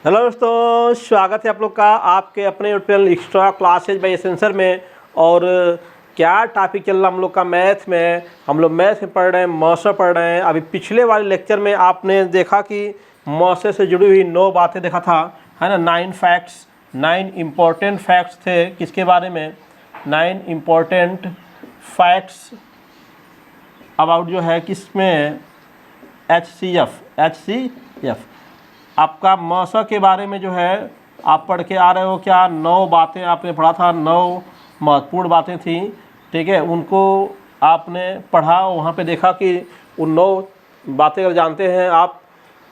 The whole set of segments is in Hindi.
हेलो दोस्तों, स्वागत है आप लोग का आपके अपने यूट्यूब एक्स्ट्रा क्लासेज बाय एसेंसर में। और क्या टॉपिक चल रहा हम लोग का मैथ में। हम लोग मैथ में पढ़ रहे हैं, मौसा पढ़ रहे हैं। अभी पिछले वाले लेक्चर में आपने देखा कि मौसे से जुड़ी हुई 9 बातें देखा था, है ना। 9 फैक्ट्स, 9 इम्पोर्टेंट फैक्ट्स थे। किसके बारे में? 9 इम्पोर्टेंट फैक्ट्स अबाउट जो है किसमें, HCF आपका मौसा के बारे में जो है आप पढ़ के आ रहे हो। क्या 9 बातें आपने पढ़ा था, 9 महत्वपूर्ण बातें थी, ठीक है। उनको आपने पढ़ा, वहाँ पे देखा कि उन 9 बातें अगर जानते हैं आप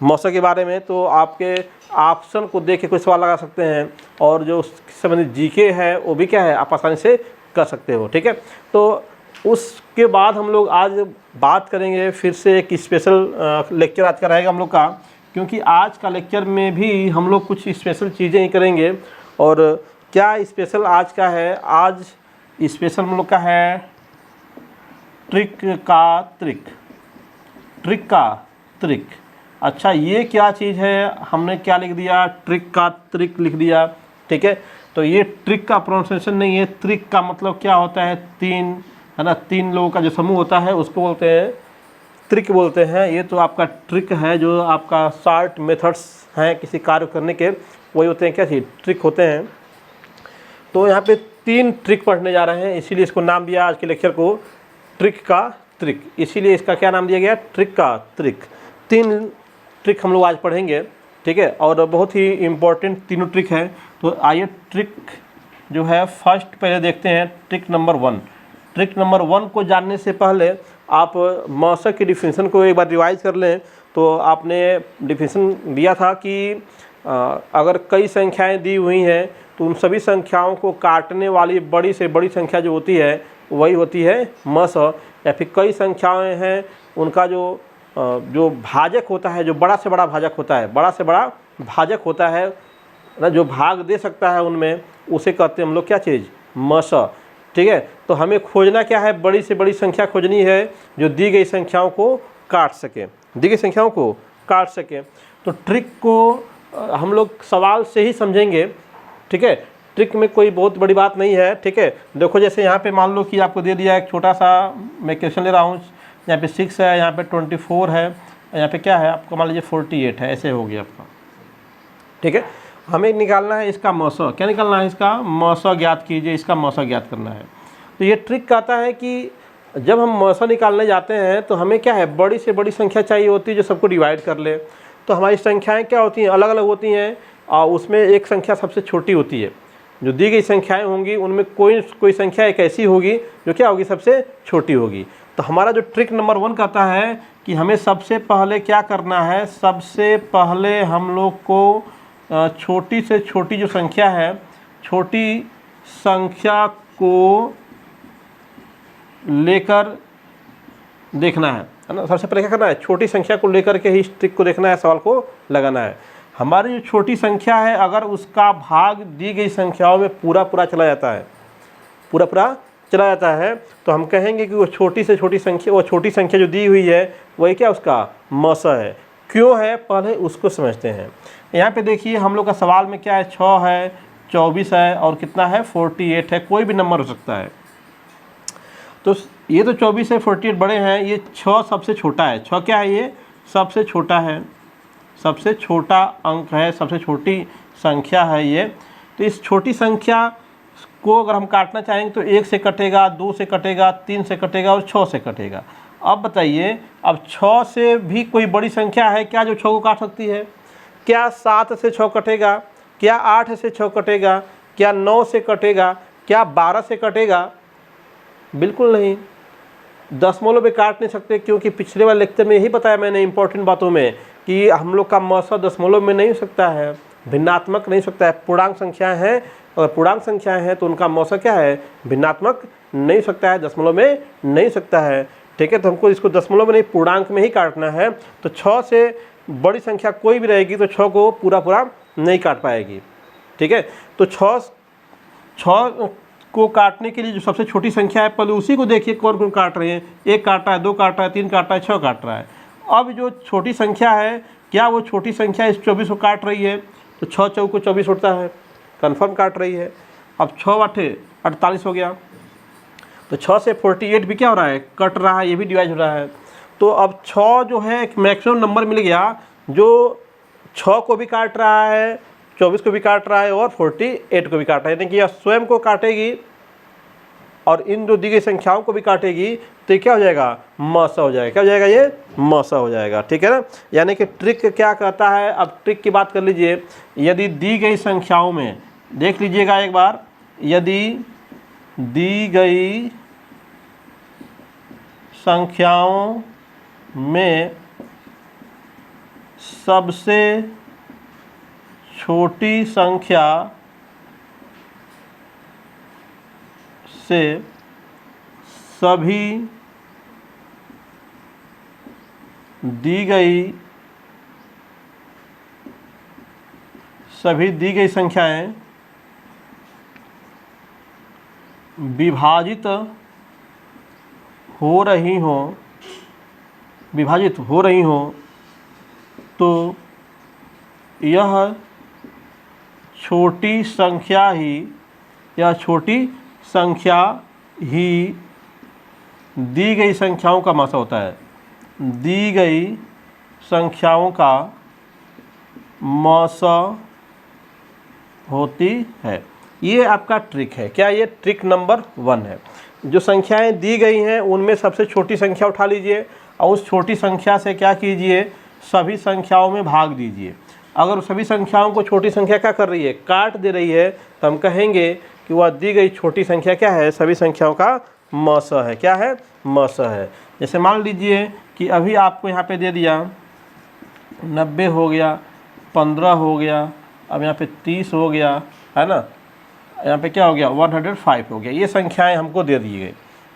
मौसा के बारे में तो आपके ऑप्शन को देख के कोई सवाल लगा सकते हैं। और जो उससे संबंधित जीके है वो भी क्या है, आप आसानी से कर सकते हो, ठीक है। तो उसके बाद हम लोग आज बात करेंगे फिर से एक स्पेशल लेक्चर आज का रहेगा हम लोग का, क्योंकि आज का लेक्चर में भी हम लोग कुछ स्पेशल चीज़ें ही करेंगे। और क्या स्पेशल आज का है? आज स्पेशल हम लोग का है ट्रिक का ट्रिक। अच्छा, ये क्या चीज़ है? हमने क्या लिख दिया? ट्रिक का ट्रिक लिख दिया, ठीक है। तो ये ट्रिक का प्रोनाउंसिएशन नहीं है। ट्रिक का मतलब क्या होता है? 3, है ना, 3 लोगों का जो समूह होता है उसको बोलते हैं ट्रिक बोलते हैं। ये तो आपका ट्रिक है, जो आपका शॉर्ट मेथड्स हैं किसी कार्य करने के, वही होते हैं क्या चीज़, ट्रिक होते हैं। तो यहाँ पे 3 ट्रिक पढ़ने जा रहे हैं, इसीलिए इसको नाम दिया आज के लेक्चर को ट्रिक का ट्रिक। इसीलिए इसका क्या नाम दिया गया? ट्रिक का ट्रिक। 3 ट्रिक हम लोग आज पढ़ेंगे, ठीक है। और बहुत ही इम्पोर्टेंट तीनों ट्रिक है। तो आइए ट्रिक जो है फर्स्ट पहले देखते हैं, ट्रिक नंबर 1। ट्रिक नंबर 1 को जानने से पहले आप मौसा की डिफिनीशन को एक बार रिवाइज कर लें। तो आपने डिफिनीशन दिया था कि अगर कई संख्याएं दी हुई हैं तो उन सभी संख्याओं को काटने वाली बड़ी से बड़ी संख्या जो होती है वही होती है मौसा। या फिर कई संख्याएं हैं, उनका जो भाजक होता है, जो बड़ा से बड़ा भाजक होता है, बड़ा से बड़ा भाजक होता है ना, जो भाग दे सकता है उनमें, उसे कहते हैं हम लोग क्या चीज़, मौसा, ठीक है। तो हमें खोजना क्या है? बड़ी से बड़ी संख्या खोजनी है जो दी गई संख्याओं को काट सके, दी गई संख्याओं को काट सके। तो ट्रिक को हम लोग सवाल से ही समझेंगे, ठीक है। ट्रिक में कोई बहुत बड़ी बात नहीं है, ठीक है। देखो जैसे यहाँ पे मान लो कि आपको दे दिया एक छोटा सा, मैं क्वेश्चन ले रहा हूँ, यहाँ पे 6 है, यहाँ पे 24 है, यहाँ पे क्या है आपको मान लीजिए 48 है, ऐसे हो गया आपका, ठीक है। हमें निकालना है इसका मौसा। क्या निकालना है? इसका मौसा ज्ञात कीजिए, इसका मौसा ज्ञात करना है। तो ये ट्रिक कहता है कि जब हम मौसा निकालने जाते हैं तो हमें क्या है, बड़ी से बड़ी संख्या चाहिए होती है जो सबको डिवाइड कर ले। तो हमारी संख्याएं क्या होती हैं, अलग अलग होती हैं, और उसमें एक संख्या सबसे छोटी होती है। जो दी गई संख्याएं होंगी उनमें कोई संख्या एक ऐसी होगी जो क्या होगी, सबसे छोटी होगी। तो हमारा जो ट्रिक नंबर 1 कहता है कि हमें सबसे पहले क्या करना है, सबसे पहले हम लोग को छोटी से छोटी जो संख्या है, छोटी संख्या को लेकर देखना है ना। सबसे पहले क्या करना है? छोटी संख्या को लेकर के ही इस ट्रिक को देखना है, सवाल को लगाना है। हमारी जो छोटी संख्या है, अगर उसका भाग दी गई संख्याओं में पूरा चला जाता है, पूरा चला जाता है, तो हम कहेंगे कि वो छोटी से छोटी संख्या, वो छोटी संख्या जो दी हुई है वही क्या, उसका मौसा है। क्यों है, पहले उसको समझते हैं। यहाँ पे देखिए हम लोग का सवाल में क्या है, 6 है, 24 है और कितना है, 48 है, कोई भी नंबर हो सकता है। तो ये तो 24 है, 48 बड़े हैं, ये 6 सबसे छोटा है। 6 क्या है? ये सबसे छोटा है, सबसे छोटा अंक है, सबसे छोटी संख्या है ये। तो इस छोटी संख्या को अगर हम काटना चाहेंगे तो 1 से कटेगा, 2 से कटेगा, 3 से कटेगा और 6 से कटेगा। अब बताइए, अब 6 से भी कोई बड़ी संख्या है क्या जो 6 को काट सकती है? क्या 7 से 6 कटेगा? क्या 8 से 6 कटेगा? क्या 9 से कटेगा? क्या 12 से कटेगा? बिल्कुल नहीं। दशमलव में काट नहीं सकते, क्योंकि पिछले वाले लेक्चर में यही बताया मैंने इंपॉर्टेंट बातों में कि हम लोग का मौसा दशमलव में नहीं हो सकता है, भिन्नात्मक नहीं हो सकता है। पूर्णांक संख्याएं हैं, अगर पूर्णांक संख्याएं हैं तो उनका मौसा क्या है, भिन्नात्मक नहीं हो सकता है, दशमलव में नहीं हो सकता है, ठीक है। तो हमको इसको दशमलव में नहीं, पूर्णांक में ही काटना है। तो 6 से बड़ी संख्या कोई भी रहेगी तो 6 को पूरा नहीं काट पाएगी, ठीक है। तो 6 को काटने के लिए जो सबसे छोटी संख्या है, पहले उसी को देखिए कौन कौन काट रहे हैं। 1 काट रहा है, 2 काट रहा है, 3 काट रहा है, 6 काट रहा है। अब जो छोटी संख्या है, क्या वो छोटी संख्या इस 24 को काट रही है? तो 6 चौको 24 उठता है, कन्फर्म काट रही है। अब 6 8 48 हो गया, तो 6 से 48 भी क्या हो रहा है, कट रहा है, ये भी डिवाइड हो रहा है। तो अब 6 जो है एक मैक्सिमम नंबर मिल गया जो 6 को भी काट रहा है, 24 को भी काट रहा है और 48 को भी काट रहा है, यानी कि यह स्वयं को काटेगी और इन जो दी गई संख्याओं को भी काटेगी, तो ये क्या हो जाएगा, मौसा हो जाएगा। क्या हो जाएगा, ये मौसा हो जाएगा, ठीक है ना। यानी कि ट्रिक क्या कहता है, अब ट्रिक की बात कर लीजिए। यदि दी गई संख्याओं में, देख लीजिएगा एक बार, यदि दी गई संख्याओं में सबसे छोटी संख्या से सभी दी गई संख्याएं विभाजित हो रही हों तो यह छोटी संख्या ही दी गई संख्याओं का मौसा होता है। दी गई संख्याओं का मौसा होती है। ये आपका ट्रिक है। क्या, ये ट्रिक नंबर 1 है। जो संख्याएं दी गई हैं उनमें सबसे छोटी संख्या उठा लीजिए और उस छोटी संख्या से क्या कीजिए, सभी संख्याओं में भाग दीजिए। अगर सभी संख्याओं को छोटी संख्या क्या कर रही है, काट दे रही है, तो हम कहेंगे कि वह दी गई छोटी संख्या क्या है, सभी संख्याओं का मौसा है। क्या है, मौसा है। जैसे मान लीजिए कि अभी आपको यहाँ पे दे दिया 90 हो गया, 15 हो गया, अब यहाँ पे 30 हो गया, है ना, यहाँ पे क्या हो गया, 105 हो गया। ये संख्याएं हमको दे दी गई।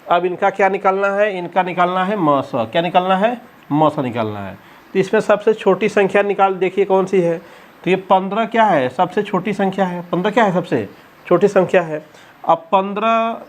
अब इनका क्या निकालना है, इनका निकालना है मौसा। क्या निकालना है, मौसा निकालना है। तो इसमें सबसे छोटी संख्या निकाल, देखिए कौन सी है। तो ये 15 क्या है, सबसे छोटी संख्या है। 15 क्या है, सबसे छोटी संख्या है। अब 15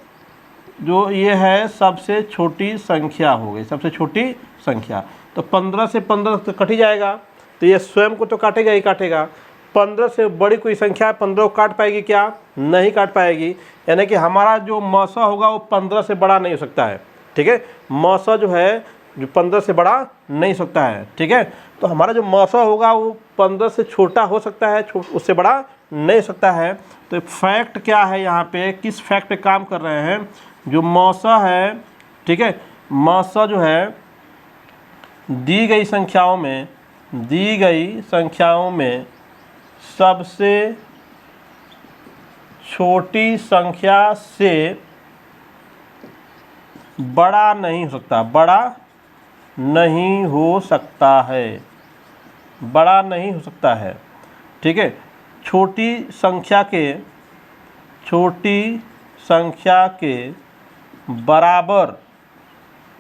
जो ये है सबसे छोटी संख्या हो गई, सबसे छोटी संख्या। तो 15 से 15 तो कट ही जाएगा, तो ये स्वयं को तो काटेगा ही काटेगा। 15 से बड़ी कोई संख्या है, 15 को काट पाएगी क्या, नहीं काट पाएगी। यानी कि हमारा जो मौसा होगा वो 15 से बड़ा नहीं हो सकता है। ठीक है, मौसा जो है जो 15 से बड़ा नहीं हो सकता है। ठीक है, तो हमारा जो मौसा होगा वो 15 से छोटा हो सकता है, उससे बड़ा नहीं हो सकता है। तो फैक्ट क्या है, यहाँ पे किस फैक्ट पे काम कर रहे हैं, जो मौसा है, ठीक है, मौसा जो है दी गई संख्याओं में सबसे छोटी संख्या से बड़ा नहीं हो सकता, बड़ा नहीं हो सकता है, बड़ा नहीं हो सकता है। ठीक है, छोटी संख्या के बराबर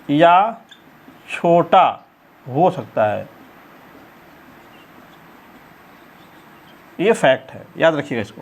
या छोटा हो सकता है। ये फैक्ट है, याद रखिएगा इसको।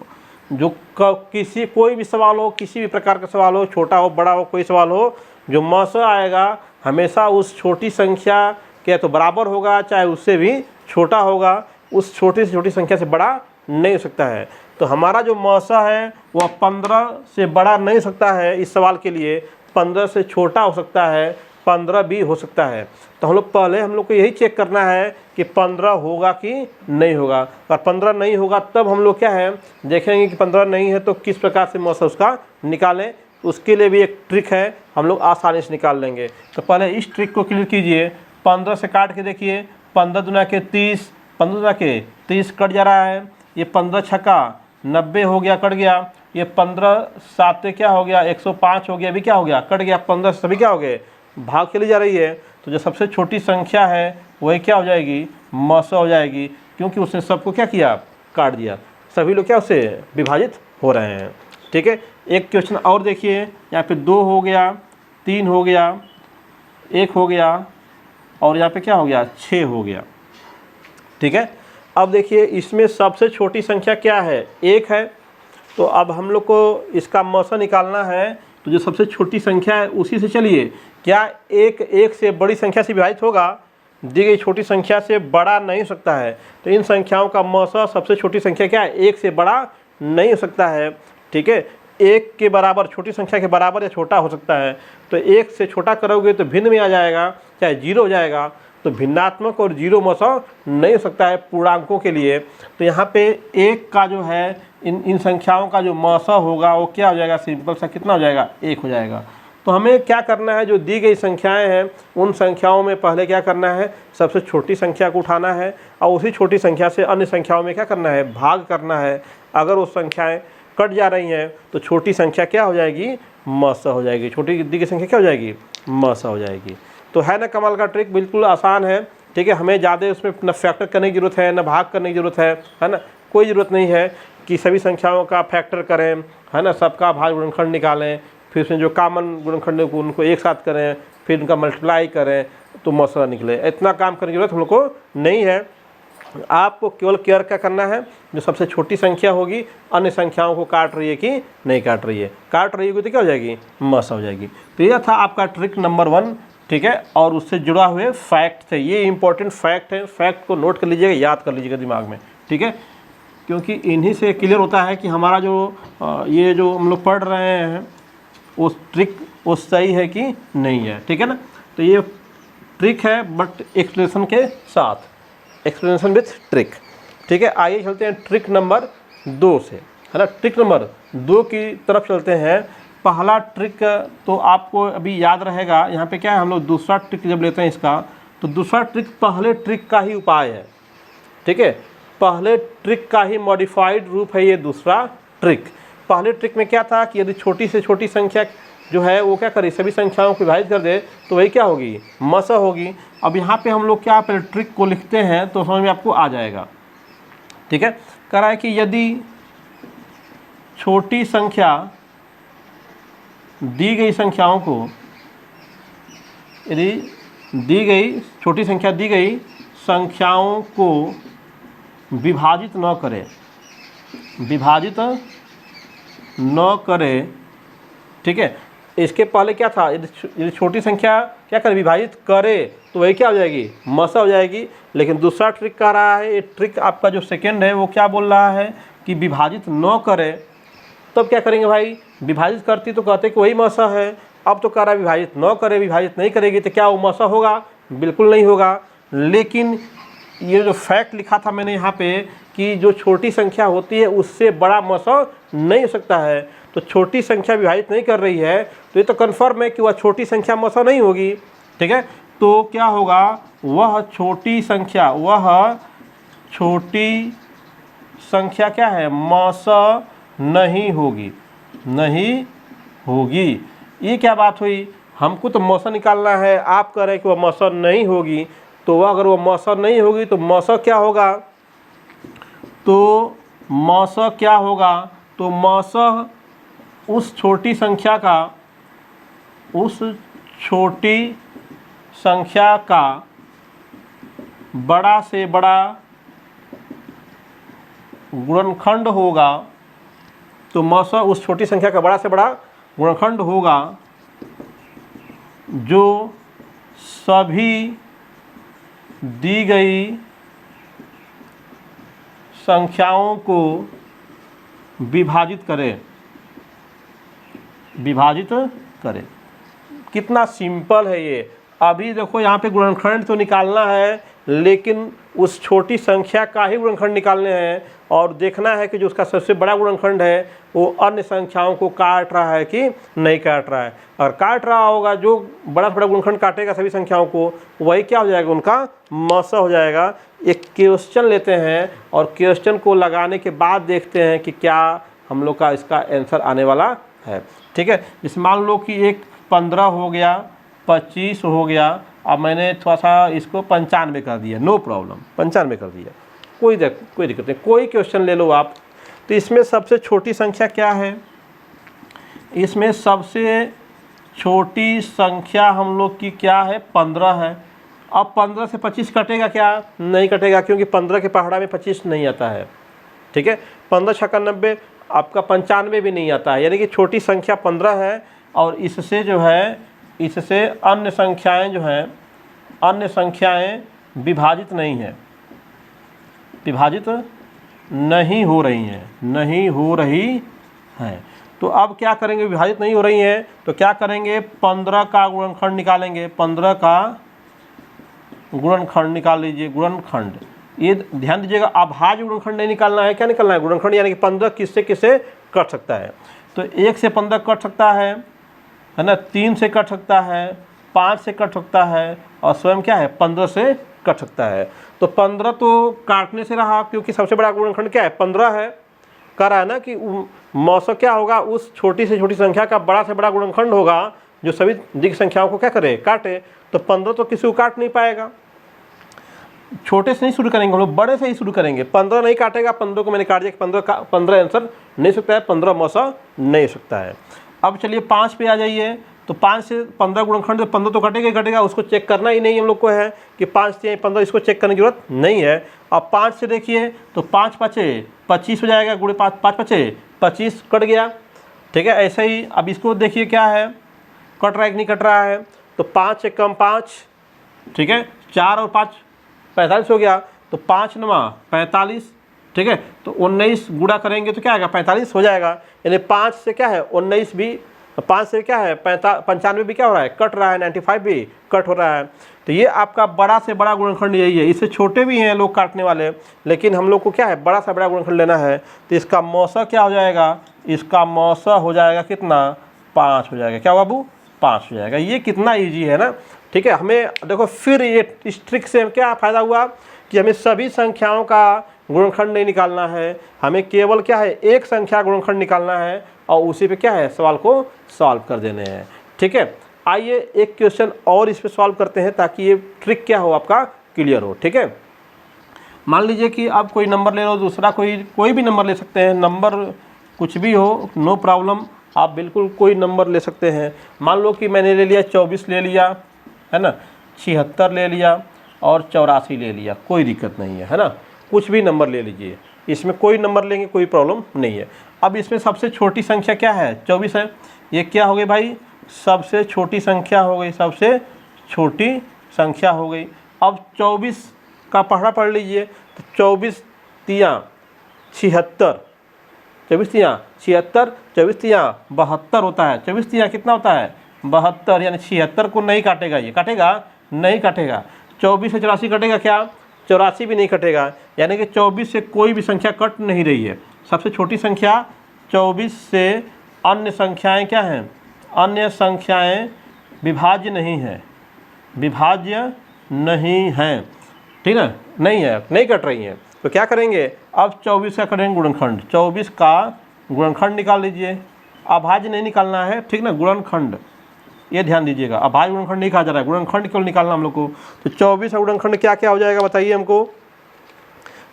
जो कोई भी सवाल हो, किसी भी प्रकार का सवाल हो, छोटा हो बड़ा हो, कोई सवाल हो, जो मौसा आएगा हमेशा उस छोटी संख्या के तो बराबर होगा, चाहे उससे भी छोटा होगा, उस छोटी से छोटी संख्या से बड़ा नहीं हो सकता है। तो हमारा जो मौसा है वह 15 से बड़ा नहीं हो सकता है। इस सवाल के लिए 15 से छोटा हो सकता है, 15 भी हो सकता है। तो हम लोग को यही चेक करना है कि 15 होगा कि नहीं होगा। और 15 नहीं होगा तब हम लोग क्या है देखेंगे कि 15 नहीं है तो किस प्रकार से मौसा उसका निकालें। उसके लिए भी एक ट्रिक है, हम लोग आसानी से निकाल लेंगे। तो पहले इस ट्रिक को क्लियर कीजिए। 15 से काट के देखिए, 15 दूना के 30, 15 दूना के 30 कट जा रहा है। ये 15 छक्का 90 हो गया, कट गया। ये 15 साते क्या हो गया, 105 हो गया, अभी क्या हो गया, कट गया। 15 सभी क्या हो गए, भाग चली जा रही है। तो जो सबसे छोटी संख्या है वही क्या हो जाएगी, मौसा हो जाएगी, क्योंकि उसने सबको क्या किया, काट दिया। सभी लोग क्या उससे विभाजित हो रहे हैं। ठीक है, एक क्वेश्चन और देखिए, यहाँ पे 2 हो गया, 3 हो गया, 1 हो गया और यहाँ पे क्या हो गया, 6 हो गया। ठीक है, अब देखिए इसमें सबसे छोटी संख्या क्या है, 1 है। तो अब हम लोग को इसका मौसा निकालना है। तो जो सबसे छोटी संख्या है उसी से चलिए, क्या एक से बड़ी संख्या से विभाजित होगा, दी गई छोटी संख्या से बड़ा नहीं हो सकता है। तो इन संख्याओं का मौसा सबसे छोटी संख्या क्या है, 1 से बड़ा नहीं हो सकता है। ठीक है, 1 के बराबर, छोटी संख्या के बराबर या छोटा हो सकता है। तो 1 से छोटा करोगे तो भिन्न में आ जाएगा, चाहे 0 हो जाएगा। तो भिन्नात्मक और 0 मौसा नहीं हो सकता है पूर्णांकों के लिए। तो यहाँ पे 1 का जो है इन संख्याओं का जो मौसा होगा वो क्या हो जाएगा, सिंपल सा कितना हो जाएगा, 1 हो जाएगा। तो हमें क्या करना है, जो दी गई संख्याएं हैं उन संख्याओं में पहले क्या करना है, सबसे छोटी संख्या को उठाना है और उसी छोटी संख्या से अन्य संख्याओं में क्या करना है, भाग करना है। अगर वो संख्याएं कट जा रही हैं तो छोटी संख्या क्या हो जाएगी, मौसा हो जाएगी। छोटी दी गई संख्या क्या हो जाएगी, मौसा हो जाएगी। तो है ना कमाल का ट्रिक, बिल्कुल आसान है। ठीक है, हमें ज़्यादा उसमें न फैक्टर करने की ज़रूरत है न भाग करने की ज़रूरत है ना। कोई ज़रूरत नहीं है कि सभी संख्याओं का फैक्टर करें, है ना, सबका भाग गुणनखंड निकालें, फिर उसमें जो कॉमन गुणनखंड को उनको एक साथ करें, फिर उनका मल्टीप्लाई करें तो मौसा निकले। इतना काम करने की ज़रूरत हम लोग को नहीं है। आपको केवल केयर क्या करना है, जो सबसे छोटी संख्या होगी अन्य संख्याओं को काट रही है कि नहीं काट रही है। काट रही होगी तो क्या हो जाएगी, मौसा हो जाएगी। तो यह था आपका ट्रिक नंबर 1। ठीक है, और उससे जुड़ा हुए फैक्ट थे, ये इंपॉर्टेंट फैक्ट है। फैक्ट को नोट कर लीजिएगा, याद कर लीजिएगा दिमाग में। ठीक है, क्योंकि इन्हीं से क्लियर होता है कि हमारा जो ये जो हम लोग पढ़ रहे हैं वो ट्रिक वो सही है कि नहीं है। ठीक है ना, तो ये ट्रिक है बट एक्सप्लेनेशन के साथ, एक्सप्लेनेशन विथ ट्रिक। ठीक है, आइए चलते हैं ट्रिक नंबर 2 से, है ना। ट्रिक नंबर 2 की तरफ चलते हैं। पहला ट्रिक तो आपको अभी याद रहेगा, यहाँ पे क्या है, हम लोग दूसरा ट्रिक जब लेते हैं इसका, तो दूसरा ट्रिक पहले ट्रिक का ही उपाय है। ठीक है, पहले ट्रिक का ही मॉडिफाइड रूप है ये दूसरा ट्रिक। पहले ट्रिक में क्या था कि यदि छोटी से छोटी संख्या जो है वो क्या करे, सभी संख्याओं को विभाजित कर दे तो वही क्या होगी, मौसा होगी। अब यहाँ पे हम लोग क्या पहले ट्रिक को लिखते हैं तो समझ में आपको आ जाएगा। ठीक है, कह रहा है कि यदि छोटी संख्या दी गई संख्याओं को, यदि दी गई छोटी संख्या दी गई संख्याओं को विभाजित न करे, विभाजित न करे। ठीक है, इसके पहले क्या था, यदि छोटी संख्या क्या करे, विभाजित करे तो वही क्या हो जाएगी, मौसा हो जाएगी। लेकिन दूसरा ट्रिक कह रहा है, ये ट्रिक आपका जो सेकंड है वो क्या बोल रहा है कि विभाजित न करे। तब क्या करेंगे भाई, विभाजित करती तो कहते कि वही मौसा है। अब तो कह रहा है विभाजित न करे, विभाजित नहीं करेगी तो क्या वो मौसा होगा, बिल्कुल नहीं होगा। लेकिन ये जो फैक्ट लिखा था मैंने यहाँ पे कि जो छोटी संख्या होती है उससे बड़ा मौसा नहीं हो सकता है। तो छोटी संख्या विभाजित नहीं कर रही है तो ये तो कन्फर्म है कि वह छोटी संख्या मौसा नहीं होगी। ठीक है, तो क्या होगा, वह छोटी संख्या क्या है, मौसा नहीं होगी, नहीं होगी। ये क्या बात हुई, हमको तो मौसा निकालना है, आप कह रहे हैं कि वह मौसा नहीं होगी। तो वह अगर वह मौसा नहीं होगी तो मौसा क्या होगा, तो मौसा क्या होगा, तो मौसा उस छोटी संख्या का बड़ा से बड़ा गुणनखंड होगा। तो मौसा उस छोटी संख्या का बड़ा से बड़ा गुणनखंड होगा जो सभी दी गई संख्याओं को विभाजित करे, विभाजित करे। कितना सिंपल है ये। अभी देखो यहाँ पे गुणनखंड तो निकालना है लेकिन उस छोटी संख्या का ही गुणनखंड निकालने हैं और देखना है कि जो उसका सबसे बड़ा गुणनखंड है वो अन्य संख्याओं को काट रहा है कि नहीं काट रहा है। और काट रहा होगा, जो बड़ा से बड़ा गुणनखंड काटेगा सभी संख्याओं को, वही क्या हो जाएगा, उनका मौसा हो जाएगा। एक क्वेश्चन लेते हैं और क्वेश्चन को लगाने के बाद देखते हैं कि क्या हम लोग का इसका आंसर आने वाला है। ठीक है, जैसे मान लो कि एक 15 हो गया, 25 हो गया, अब मैंने थोड़ा सा इसको 95 कर दिया, नो प्रॉब्लम, 95 कर दिया, कोई दिक्कत नहीं। कोई क्वेश्चन ले लो आप। तो इसमें सबसे छोटी संख्या क्या है, इसमें सबसे छोटी संख्या हम लोग की क्या है, 15 है। अब 15 से 25 कटेगा क्या, नहीं कटेगा, क्योंकि 15 के पहाड़ा में 25 नहीं आता है। ठीक है, 15 छक्का 90, आपका 95 भी नहीं आता है। यानी कि छोटी संख्या 15 है और इससे जो है, इससे अन्य संख्याएं जो हैं, अन्य संख्याएं विभाजित नहीं है, विभाजित नहीं हो रही हैं, नहीं हो रही हैं। तो अब क्या करेंगे, विभाजित नहीं हो रही हैं तो क्या करेंगे, 15 का गुणनखंड निकालेंगे, 15 का गुणनखंड निकाल लीजिए, गुणनखंड। ये ध्यान दीजिएगा, अभाज्य गुणनखंड नहीं निकालना है, क्या निकालना है, गुणनखंड, यानी कि 15 किससे किससे कट सकता है। तो 1 से 15 कट सकता है ना, 3 से कट सकता है, 5 से कट सकता है, और स्वयं क्या है 15 से कट सकता है। तो 15 तो काटने से रहा, क्योंकि सबसे बड़ा गुणनखंड क्या है 15 है, कह रहा है ना कि मौसा क्या होगा, उस छोटी से छोटी संख्या का बड़ा से बड़ा गुणनखंड होगा जो सभी दिग्ग संख्याओं को क्या करे, काटे। तो 15 तो किसी को काट नहीं पाएगा, छोटे से नहीं शुरू करेंगे हम लोग, बड़े से ही शुरू करेंगे। 15 नहीं काटेगा, 15 को मैंने काट दिया, 15 आंसर नहीं सकता है, 15 मौसा नहीं सकता है। अब चलिए 5 पे आ जाइए। तो 5 से 15 गुणनखंड, 15 तो कटेगा ही कटेगा, उसको चेक करना ही नहीं हम लोग को है कि 5 से 15, इसको चेक करने की जरूरत नहीं है। अब 5 से देखिए तो 5 पचे 25 हो जाएगा, गुणे 5, 5 पचे 25 कट गया, ठीक है। ऐसे ही अब इसको देखिए क्या है, कट रहा है कि नहीं कट रहा है। तो 5 से कम 5, ठीक है, 4 और 5 45 हो गया। तो 5 9 45, ठीक है। तो 19 गुणा करेंगे तो क्या आएगा, 45 हो जाएगा। यानी 5 से क्या है 19 भी, 5 से क्या है 95 भी क्या हो रहा है, कट रहा है, 95 भी कट हो रहा है। तो ये आपका बड़ा से बड़ा गुणनखंड यही है। इससे छोटे भी हैं लोग काटने वाले, लेकिन हम लोग को क्या है बड़ा से बड़ा गुणनखंड लेना है। तो इसका मौसा क्या हो जाएगा, इसका मौसा हो जाएगा कितना, 5 हो जाएगा। क्या बाबू, 5 हो जाएगा। ये कितना ईजी है ना, ठीक है। हमें देखो फिर ये इस ट्रिक से क्या फ़ायदा हुआ कि हमें सभी संख्याओं का गुणनखंड नहीं निकालना है, हमें केवल क्या है एक संख्या गुणनखंड निकालना है और उसी पे क्या है सवाल को सॉल्व कर देने हैं, ठीक है। आइए एक क्वेश्चन और इस पे सॉल्व करते हैं ताकि ये ट्रिक क्या हो आपका क्लियर हो, ठीक है। मान लीजिए कि आप कोई नंबर ले लो, दूसरा कोई भी नंबर ले सकते हैं, नंबर कुछ भी हो, नो प्रॉब्लम, आप बिल्कुल कोई नंबर ले सकते हैं। मान लो कि मैंने ले लिया 24 ले लिया, है ना, 76 ले लिया और 84 ले लिया, कोई दिक्कत नहीं है ना। कुछ भी नंबर ले लीजिए, इसमें कोई नंबर लेंगे कोई प्रॉब्लम नहीं है। अब इसमें सबसे छोटी संख्या क्या है, 24 है। ये क्या हो गई भाई, सबसे छोटी संख्या हो गई, सबसे छोटी संख्या हो गई। अब 24 का पढ़ा पढ़ लीजिए। तो 24 तियाँ 76, 24 तियाँ 76, 24 तियाँ 72 होता है। 24 तियाँ कितना होता है 72, यानी 76 को नहीं काटेगा, ये काटेगा नहीं काटेगा। 24 से 84 कटेगा क्या, 84 भी नहीं कटेगा। यानी कि 24 से कोई भी संख्या कट नहीं रही है। सबसे छोटी संख्या 24 से अन्य संख्याएं क्या हैं, अन्य संख्याएं विभाज्य नहीं है, विभाज्य नहीं हैं, ठीक है, नहीं है, नहीं कट रही हैं। तो क्या करेंगे, अब 24 का करेंगे गुणनखंड, 24 का गुणनखंड निकाल लीजिए। अभाज्य नहीं निकालना है, ठीक ना, गुणनखंड, ये ध्यान दीजिएगा, अभाज्य गुणनखंड नहीं कहा जा रहा है, गुणनखंड केवल निकालना हम लोग को। तो 24 का गुणनखंड क्या क्या हो जाएगा बताइए हमको।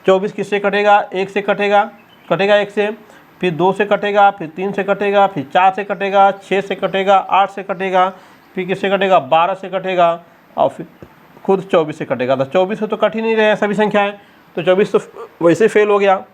24 किससे कटेगा, 1 से कटेगा, कटेगा 1 से, फिर 2 से कटेगा, फिर 3 से कटेगा, फिर 4 से कटेगा, 6 से कटेगा, 8 से कटेगा, फिर किससे कटेगा 12 से कटेगा, और फिर खुद 24 से कटेगा। तो 24 से तो कट ही नहीं रहे सभी संख्याएं, तो 24 तो वैसे फेल हो गया।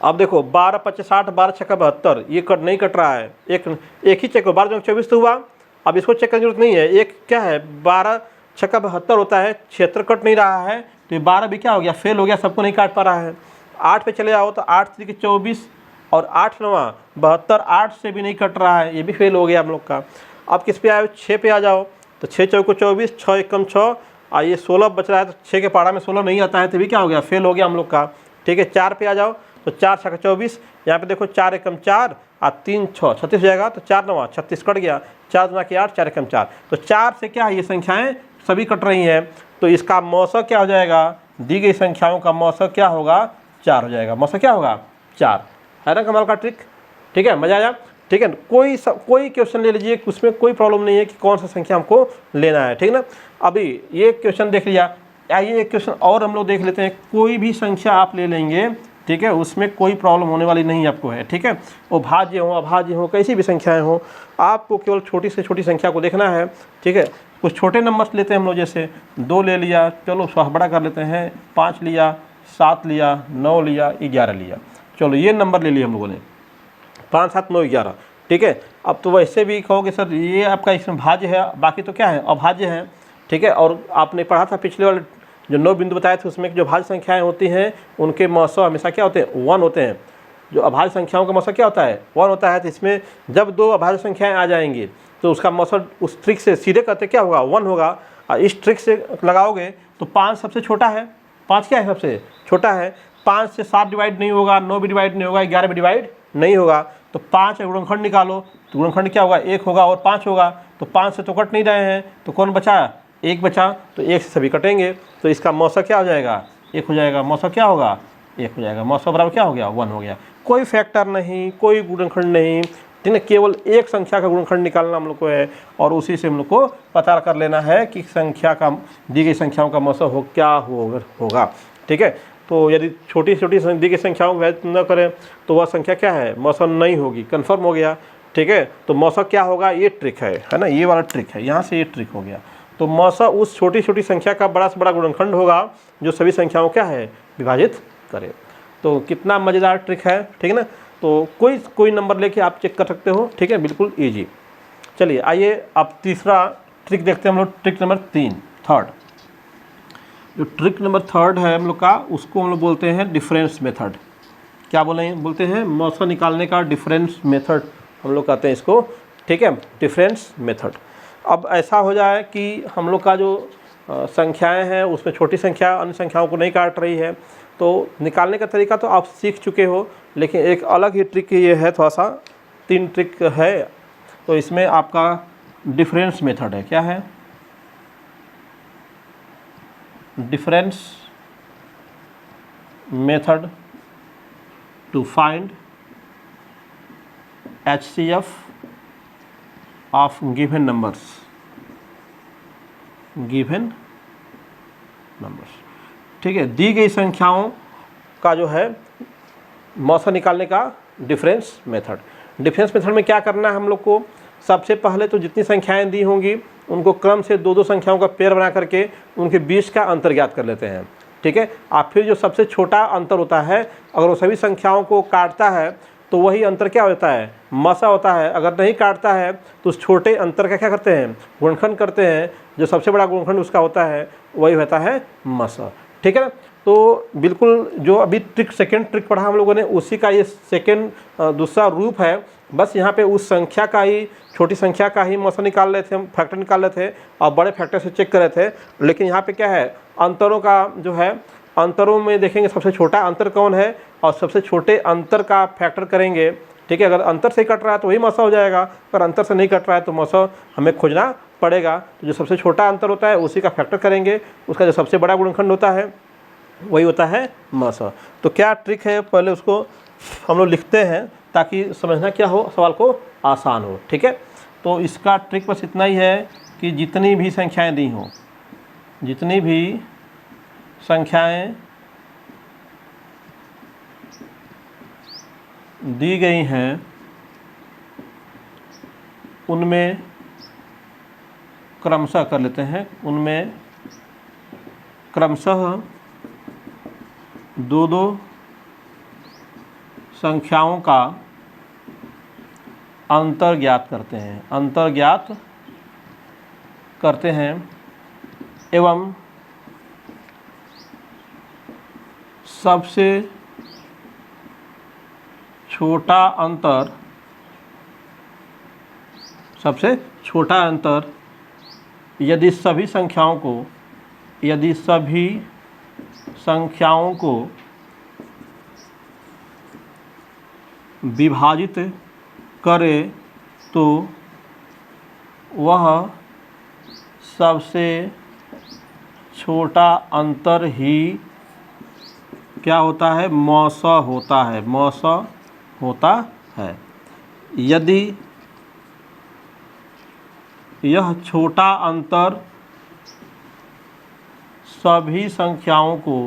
अब देखो 12 5 60, 12 6 72, ये कट नहीं कट रहा है, एक ही चेक हो, 12 24 तो हुआ। अब इसको चेक करने की जरूरत नहीं है, एक क्या है 12 6 72 होता है, 76 कट नहीं रहा है, तो ये 12 भी क्या हो गया फेल हो गया, सबको नहीं काट पा रहा है। 8 पे चले आओ तो 8 3 24 और 8 9 72, 8 से भी नहीं कट रहा है, ये भी फेल हो गया हम लोग का। अब किस पे आए, 6 पे आ जाओ। तो 6 चौको 24, 6 1 6, और ये 16 बच रहा है, तो 6 के पारा में 16 नहीं आता है, तो भी क्या हो गया फेल हो गया हम लोग का, ठीक है। 4 पे आ जाओ तो 4 6 24, यहाँ पे देखो 4 1 4 और 3 6 36 हो जाएगा। तो 4 9 36 कट गया, 4 2 8, 4 1 4, तो 4 से क्या है ये संख्याएं सभी कट रही हैं। तो इसका मौसा क्या हो जाएगा, दी गई संख्याओं का मौसा क्या होगा 4 हो जाएगा, मौसा क्या होगा 4, है ना कमाल का ट्रिक, ठीक है, मजा आया, ठीक है। कोई क्वेश्चन ले लीजिए, उसमें कोई प्रॉब्लम नहीं है कि कौन सा संख्या हमको लेना है, ठीक ना। अभी ये क्वेश्चन देख लिया, आइए एक क्वेश्चन और हम लोग देख लेते हैं। कोई भी संख्या आप ले लेंगे, ठीक है, उसमें कोई प्रॉब्लम होने वाली नहीं आपको है, ठीक है। वो भाज्य हो अभाज्य हो कैसी भी संख्याएं हो, आपको केवल छोटी से छोटी संख्या को देखना है, ठीक है। कुछ छोटे नंबर्स लेते हैं हम लोग, जैसे 2 ले लिया, चलो बड़ा कर लेते हैं, 5 लिया, 7 लिया, 9 लिया, 11 लिया, चलो ये नंबर ले लिया हम लोगों ने, 5 7 9 11, ठीक है। अब तो वैसे भी कहोगे सर ये आपका इसमें भाज्य है, बाकी तो क्या है अभाज्य है, ठीक है। और आपने पढ़ा था पिछले वाले जो 9 बिंदु बताए थे उसमें जो भाज्य संख्याएं होती हैं उनके मौसम हमेशा क्या होते हैं, 1 होते हैं। जो अभाज्य संख्याओं का मौसम क्या होता है, 1 होता है। तो इसमें जब 2 अभाज्य संख्याएं आ जाएंगी तो उसका मौसम उस ट्रिक से सीधे करते क्या होगा, 1 होगा। और इस ट्रिक से लगाओगे तो 5 सबसे छोटा है, 5 क्या है सबसे छोटा है। 5 से 7 डिवाइड नहीं होगा, 9 भी डिवाइड नहीं होगा, 11 भी डिवाइड नहीं होगा। तो 5 गुणनखंड निकालो तो गुणनखंड क्या होगा, 1 होगा और 5 होगा। तो 5 से तो कट नहीं रहे हैं, तो कौन बचा, 1 बचा। तो 1 से सभी कटेंगे तो इसका मौसम क्या हो जाएगा, 1 हो जाएगा। मौसम क्या होगा, 1 हो जाएगा। मौसम बराबर क्या हो गया, 1 हो गया। कोई फैक्टर नहीं, कोई गुणनखंड नहीं, ठीक है। केवल एक संख्या का गुणनखंड निकालना हम लोग को है और उसी से हम लोग को पता कर लेना है कि संख्या का, दी गई संख्याओं का मौसम हो क्या होगा, ठीक है। तो यदि छोटी छोटी दी गई संख्याओं को वैध न करें तो वह संख्या क्या है, मौसम नहीं होगी, कन्फर्म हो गया, ठीक है। तो मौसम क्या होगा, ये ट्रिक है ना, ये वाला ट्रिक है, यहाँ से ये ट्रिक हो गया। तो मौसम उस छोटी छोटी संख्या का बड़ा से बड़ा गुणनखंड होगा जो सभी संख्याओं क्या है, विभाजित करे। तो कितना मज़ेदार ट्रिक है, ठीक है ना। तो कोई नंबर लेके आप चेक कर सकते हो, ठीक है, बिल्कुल ईजी। चलिए आइए अब तीसरा ट्रिक देखते हैं हम लोग, ट्रिक नंबर 3, थर्ड। जो ट्रिक नंबर 3 है हम लोग का, उसको हम लोग बोलते हैं डिफरेंस मेथड। क्या बोलते हैं, मौसम निकालने का डिफरेंस मेथड हम लोग कहते हैं इसको, ठीक है, डिफरेंस मेथड। अब ऐसा हो जाए कि हम लोग का जो संख्याएं हैं उसमें छोटी संख्या अन्य संख्याओं को नहीं काट रही है, तो निकालने का तरीका तो आप सीख चुके हो, लेकिन एक अलग ही ट्रिक ये है, थोड़ा सा 3 ट्रिक है। तो इसमें आपका डिफरेंस मेथड है, क्या है, difference method to find HCF of given numbers, ठीक है। दी गई संख्याओं का जो है मौसम निकालने का डिफरेंस मेथड। डिफरेंस मेथड में क्या करना है हम लोग को, सबसे पहले तो जितनी संख्याएं दी होंगी उनको क्रम से 2-2 संख्याओं का पेयर बना करके उनके बीच का अंतर ज्ञात कर लेते हैं, ठीक है। आप फिर जो सबसे छोटा अंतर होता है, अगर वो सभी संख्याओं को काटता है तो वही अंतर क्या होता है, मौसम होता है। अगर नहीं काटता है तो उस छोटे अंतर का क्या करते हैं, गुणनखंड करते हैं। जो सबसे बड़ा गुणनखंड उसका होता है वही होता है मौसम, ठीक है ना। तो बिल्कुल जो अभी सेकेंड ट्रिक पढ़ा हम लोगों ने, उसी का ये सेकेंड दूसरा रूप है। बस यहाँ पे उस संख्या का ही, छोटी संख्या का ही मौसम निकाल रहे थे हम, फैक्टर निकाल रहे थे और बड़े फैक्टर से चेक कर रहे थे। लेकिन यहाँ पे क्या है, अंतरों का जो है, अंतरों में देखेंगे सबसे छोटा अंतर कौन है और सबसे छोटे अंतर का फैक्टर करेंगे, ठीक है। अगर अंतर से कट रहा है तो वही मौसम हो जाएगा, अगर अंतर से नहीं कट रहा है तो मौसम हमें खोजना पड़ेगा। तो जो सबसे छोटा अंतर होता है उसी का फैक्टर करेंगे, उसका जो सबसे बड़ा गुणनखंड होता है वही होता है मौसम। तो क्या ट्रिक है, पहले उसको हम लोग लिखते हैं ताकि समझना क्या हो, सवाल को आसान हो, ठीक है। तो इसका ट्रिक बस इतना ही है कि जितनी भी संख्याएं दी हों, जितनी भी संख्याएं दी गई हैं उनमें क्रमशः कर लेते हैं, उनमें क्रमशः 2-2 संख्याओं का अंतर ज्ञात करते हैं, अंतर ज्ञात करते हैं एवं सबसे छोटा अंतर, सबसे छोटा अंतर यदि सभी संख्याओं को विभाजित करे तो वह सबसे छोटा अंतर ही क्या होता है, मौसम होता है, मौसम होता है। यदि यह छोटा अंतर सभी संख्याओं को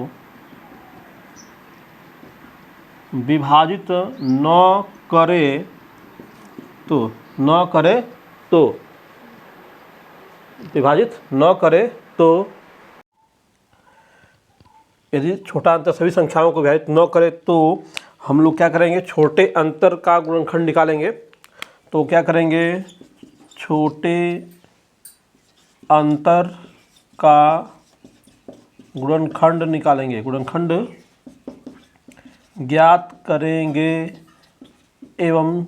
विभाजित न करे तो विभाजित न करे तो यदि छोटा अंतर सभी संख्याओं को विभाजित न करे तो हम लोग क्या करेंगे, छोटे अंतर का गुणनखंड निकालेंगे। तो क्या करेंगे, छोटे अंतर का गुणनखंड निकालेंगे, गुणनखंड ज्ञात करेंगे एवं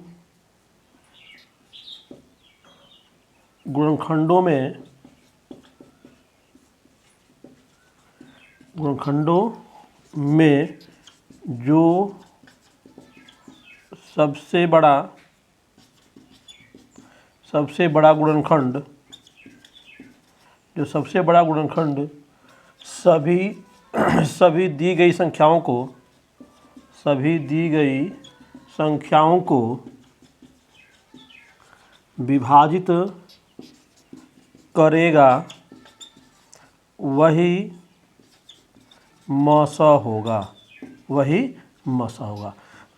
गुणनखंडों में जो सबसे बड़ा गुणनखंड सभी दी गई संख्याओं को विभाजित करेगा वही मसा होगा।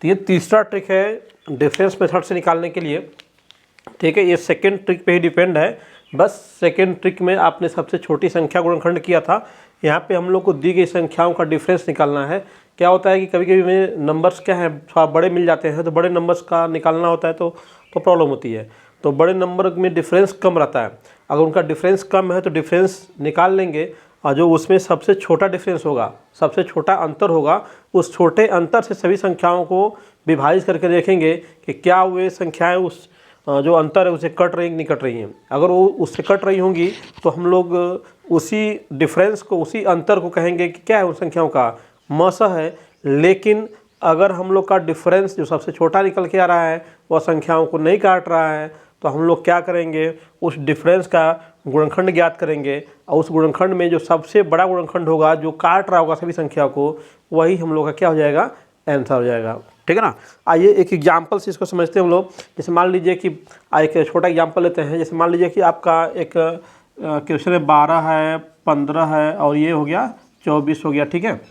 तो ये तीसरा ट्रिक है डिफरेंस मेथड से निकालने के लिए, ठीक है। ये सेकंड ट्रिक पे ही डिपेंड है। बस सेकंड ट्रिक में आपने सबसे छोटी संख्या गुणनखंड किया था, यहाँ पे हम लोग को दी गई संख्याओं का डिफरेंस निकालना है। क्या होता है कि कभी कभी में नंबर्स क्या है थोड़ा बड़े मिल जाते हैं, तो बड़े नंबर्स का निकालना होता है तो प्रॉब्लम होती है। तो बड़े नंबर में डिफरेंस कम रहता है, अगर उनका डिफरेंस कम है तो डिफरेंस निकाल लेंगे, और जो उसमें सबसे छोटा डिफरेंस होगा, सबसे छोटा अंतर होगा, उस छोटे अंतर से सभी संख्याओं को विभाजित करके देखेंगे कि क्या वे संख्याएं उस जो अंतर है उसे कट रही नहीं कट रही हैं। अगर वो उससे कट रही होंगी तो हम लोग उसी डिफरेंस को, उसी अंतर को कहेंगे कि क्या है उन संख्याओं का मसा है। लेकिन अगर हम लोग का डिफरेंस जो सबसे छोटा निकल के आ रहा है वह संख्याओं को नहीं काट रहा है, तो हम लोग क्या करेंगे, उस डिफरेंस का गुणनखंड ज्ञात करेंगे, और उस गुणनखंड में जो सबसे बड़ा गुणनखंड होगा जो काट रहा होगा सभी संख्या को, वही हम लोग का क्या हो जाएगा, आंसर हो जाएगा, ठीक है ना। आइए एक एग्जाम्पल से इसको समझते हैं हम लोग। जैसे मान लीजिए कि एक छोटा एग्जाम्पल लेते हैं। जैसे मान लीजिए कि आपका एक क्वेश्चन है 12 है, 15 है और ये हो गया 24 हो गया, ठीक है।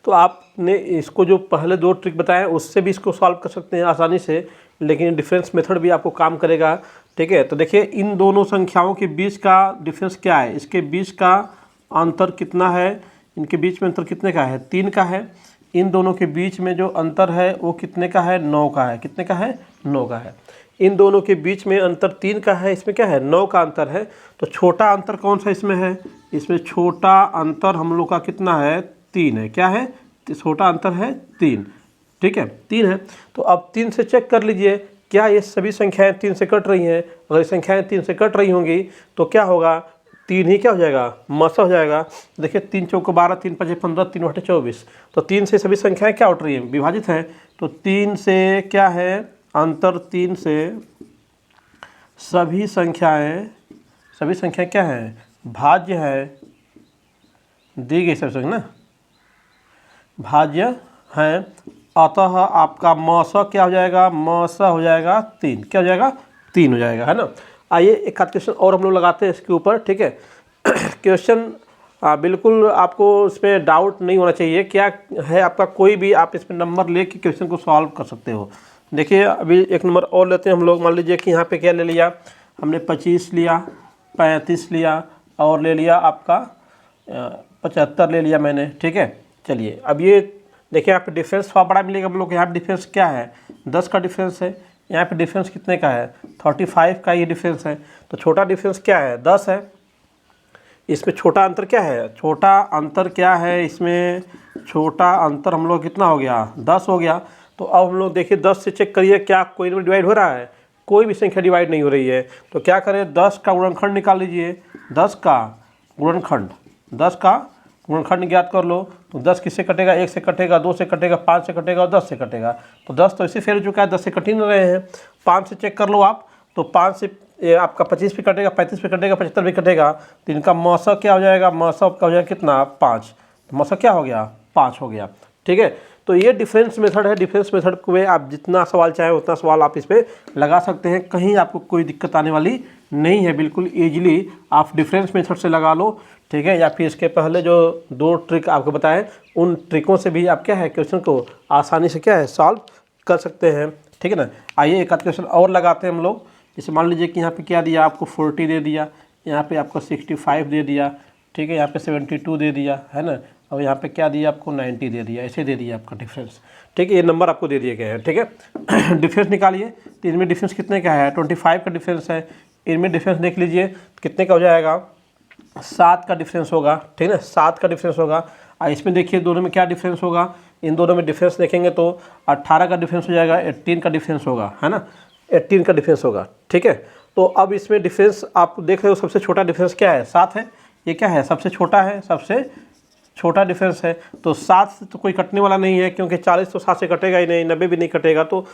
तो आपने इसको जो पहले दो ट्रिक बताए उससे भी इसको सॉल्व कर सकते हैं आसानी से, लेकिन डिफरेंस मेथड भी आपको काम करेगा, ठीक है। तो देखिए इन दोनों संख्याओं के बीच का डिफरेंस क्या है, इसके बीच का अंतर कितना है, इनके बीच में अंतर कितने का है, 3 का है। इन दोनों के बीच में जो अंतर है वो कितने का है, 9 का है। कितने का है, 9 का है। इन दोनों के बीच में अंतर 3 का है, इसमें क्या है, 9 का अंतर है। तो छोटा अंतर कौन सा इसमें है, इसमें छोटा अंतर हम लोग का कितना है, 3 है। क्या है, छोटा अंतर है 3, ठीक है, 3 है। तो अब 3 से चेक कर लीजिए क्या ये सभी संख्याएं 3 से कट रही हैं। अगर ये संख्याएं 3 से कट रही होंगी तो क्या होगा, 3 ही क्या हो जाएगा, मसा हो जाएगा। देखिए 3 चौको 12, 3 पचे 15, 3 बटे 24। तो 3 से सभी संख्याएं क्या उठ रही हैं, विभाजित हैं। तो 3 से क्या है अंतर, 3 से सभी संख्याएं क्या है, भाज्य है, दी गई सभी संख्या ना भाज्य है। अतः आपका मसा क्या हो जाएगा, मसा हो जाएगा 3। क्या हो जाएगा, 3 हो जाएगा, है ना। आइए एक आध क्वेश्चन और हम लोग लगाते हैं इसके ऊपर, ठीक है। क्वेश्चन बिल्कुल आपको इसमें डाउट नहीं होना चाहिए, क्या है आपका कोई भी, आप इसमें नंबर ले के क्वेश्चन को सॉल्व कर सकते हो। देखिए अभी एक नंबर और लेते हैं हम लोग। मान लीजिए कि यहाँ पे क्या ले लिया हमने, 25 लिया, 35 लिया और ले लिया आपका 75 ले लिया मैंने, ठीक है। चलिए अब ये देखिए यहाँ पे डिफरेंस थोड़ा बड़ा मिलेगा हम लोग। यहाँ पे डिफरेंस क्या है, 10 का डिफरेंस है। यहाँ पे डिफरेंस कितने का है, 35 का ये डिफरेंस है। तो छोटा डिफरेंस क्या है, 10 है। इसमें छोटा अंतर क्या है, छोटा अंतर क्या है, इसमें छोटा अंतर हम लोग कितना हो गया, 10 हो गया। तो अब हम लोग देखिए 10 से चेक करिए क्या कोई नंबर डिवाइड हो रहा है, कोई भी संख्या डिवाइड नहीं हो रही है। तो क्या करें, 10 का गुणनखंड निकाल लीजिए। 10 का गुणनखंड ज्ञात कर लो। तो 10 किससे कटेगा, 1 से कटेगा, 2 से कटेगा, 5 से कटेगा और 10 से कटेगा। तो 10 तो इसी फेल हो चुका है, 10 से कट ही नहीं रहे हैं। 5 से चेक कर लो आप, तो 5 से आपका 25 भी कटेगा, 35 भी कटेगा, 75 भी कटेगा। तो इनका मसा क्या हो जाएगा, मसा का हो जाएगा कितना, 5। तो मसा क्या हो गया, 5 हो गया, ठीक है। तो ये डिफरेंस मेथड है। डिफरेंस मेथड को आप जितना सवाल चाहें उतना सवाल आप इस पर लगा सकते हैं, कहीं आपको कोई दिक्कत आने वाली नहीं है। बिल्कुल ईजिली आप डिफरेंस मेथड से लगा लो, ठीक है। या फिर इसके पहले जो 2 ट्रिक आपको बताएं उन ट्रिकों से भी आप क्या है क्वेश्चन को आसानी से क्या है सॉल्व कर सकते हैं, ठीक है ना। आइए एक आध क्वेश्चन और लगाते हैं हम लोग। जैसे मान लीजिए कि यहाँ पे क्या दिया आपको, 40 दे दिया, यहाँ पे आपको 65 दे दिया, ठीक है, यहाँ पे 72 दे दिया, है ना। और यहाँ पे क्या दिया आपको, 90 दे दिया, ऐसे दे दिया आपका डिफरेंस, ठीक है। ये नंबर आपको दे दिए गए हैं, ठीक है। डिफरेंस निकालिए। तो इनमें डिफरेंस कितने का है, 25 का डिफरेंस है। इनमें डिफरेंस देख लीजिए कितने का हो जाएगा, 7 का डिफरेंस होगा, ठीक है ना, 7 का डिफरेंस होगा। और इसमें देखिए दोनों में क्या डिफरेंस होगा, इन दोनों में डिफरेंस देखेंगे तो 18 का डिफरेंस हो जाएगा, 18 का डिफरेंस होगा, है ना, 18 का डिफरेंस होगा, ठीक है। तो अब इसमें डिफरेंस आप देख रहे हो, सबसे छोटा डिफरेंस क्या है, 7 है। ये क्या है, सबसे छोटा है, सबसे छोटा डिफरेंस है। तो 7 से तो कोई कटने वाला नहीं है, क्योंकि 40 तो 7 से कटेगा ही नहीं, 90 भी नहीं कटेगा। तो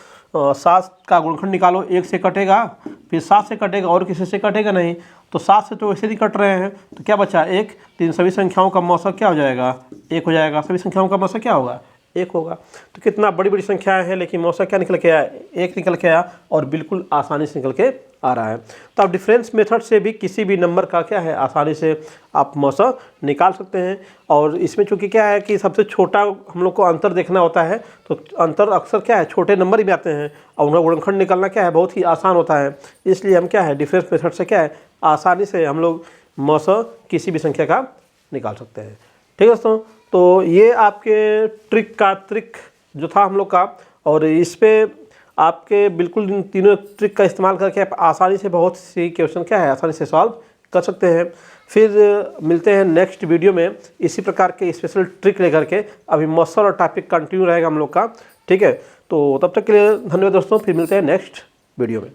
7 का गुणनखंड निकालो, 1 से कटेगा, फिर 7 से कटेगा, और किसी से कटेगा नहीं। तो 7 से तो वैसे ही कट रहे हैं, तो क्या बचा 1। तो इन सभी संख्याओं का मौसक क्या हो जाएगा, 1 हो जाएगा। सभी संख्याओं का मौसक क्या होगा, 1 होगा। तो कितना बड़ी बड़ी संख्याएं हैं, लेकिन मौसक क्या निकल के आया, 1 निकल के आया, और बिल्कुल आसानी से निकल के आ रहा है। तो आप डिफरेंस मेथड से भी किसी भी नंबर का क्या है, आसानी से आप मौसक निकाल सकते हैं। और इसमें चूंकि क्या है कि सबसे छोटा हम लोग को अंतर देखना होता है, तो अंतर अक्सर क्या है, छोटे नंबर ही में आते हैं, और उनका गुणनखंड निकालना क्या है, बहुत ही आसान होता है। इसलिए हम क्या है, डिफरेंस मेथड से क्या है, आसानी से हम लोग मौसक किसी भी संख्या का निकाल सकते हैं। ठीक है दोस्तों, तो ये आपके ट्रिक जो था हम लोग का, और इस पे आपके बिल्कुल इन तीनों ट्रिक का इस्तेमाल करके आप आसानी से बहुत सी क्वेश्चन क्या है, आसानी से सॉल्व कर सकते हैं। फिर मिलते हैं नेक्स्ट वीडियो में इसी प्रकार के स्पेशल ट्रिक लेकर के। अभी मौसम और टॉपिक कंटिन्यू रहेगा हम लोग का, ठीक है। तो तब तक के लिए धन्यवाद दोस्तों, फिर मिलते हैं नेक्स्ट वीडियो में।